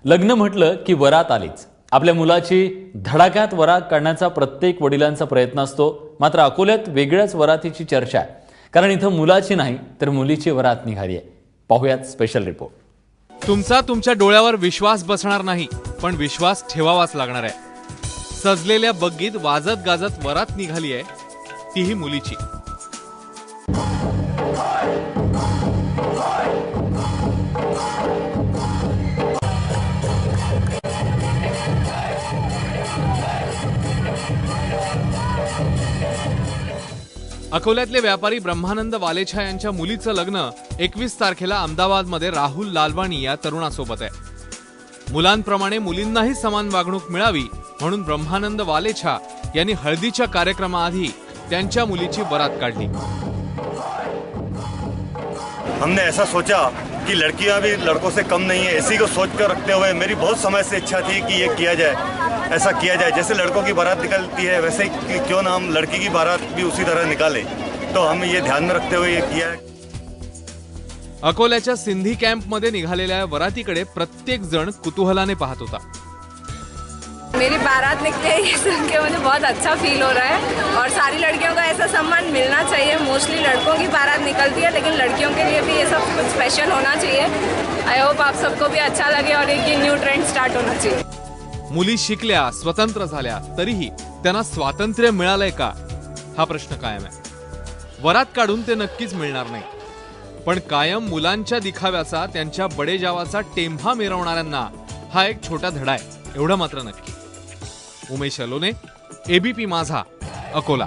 लग्न म्हटलं की वरात आलीच। आपल्या मुलाची धडाक्यात वरात काढण्याचा प्रत्येक वडिलांचा प्रयत्न असतो। मात्र अकोल्यात वेगळ्याच वरातीची चर्चा आहे, कारण इथं मुलाची नाही तर मुलीची वरात निघाली आहे। पाहुयात स्पेशल रिपोर्ट। तुमच्या डोळ्यावर विश्वास बसणार नाही, पण विश्वास ठेवावाच लागणार आहे। सजलेल्या बग्गीत वाजत गाजत वरात निघाली आहे, तीही मुलीची। अकोल्यातले व्यापारी ब्रह्मानंद वालेछा यांच्या मुलीचं लग्न 21 तारखेला अहमदाबादमध्ये राहुल लालवाणी या तरुणासोबत आहे। मुलांप्रमाणे मुलींनाही समान वागणूक मिळावी म्हणून ब्रह्मानंद वालेछा यांनी हळदीच्या कार्यक्रमाआधी त्यांच्या मुलीची वरात काढली। हमने ऐसा सोचा कि लड़कियां भी लड़कों से कम नहीं है, इसी को सोच कर रखते हुए मेरी बहुत समय से इच्छा थी कि ये किया जाए, ऐसा किया जाए। जैसे लड़कों की बारात निकलती है वैसे ही क्यों ना हम लड़की की बारात भी उसी तरह निकालें, तो हम ये ध्यान में रखते हुए ये किया है। अकोल्याच्या सिंधी कॅम्पमध्ये निघालेल्या वरातीकडे प्रत्येक जण कुतूहलाने पाहत होता। मेरी बारात निकली है, ये सुन के मुझे बहुत अच्छा फील हो रहा है और सारी लड़कियों को ऐसा सम्मान मिलना चाहिए। मोस्टली लड़कों की बारात निकलती है, लेकिन लड़कियों के लिए भी ये सब कुछ स्पेशल होना चाहिए। आई होप आप सबको भी अच्छा लगे और एक न्यू ट्रेंड स्टार्ट होना चाहिए। मुली शिकल्या, स्वतंत्र झाल्या, तरीही त्यांना स्वातंत्र्य मिळालंय का हा प्रश्न कायम आहे। वरात काढून ते नक्कीच मिळणार नाही, पण कायम मुलांच्या दिखाव्याचा, त्यांच्या बडेजावाचा टेंभा मिरवणाऱ्यांना हा एक छोटा धडा आहे, एवढं मात्र नक्की। उमेश अलोने, एबीपी माझा, अकोला।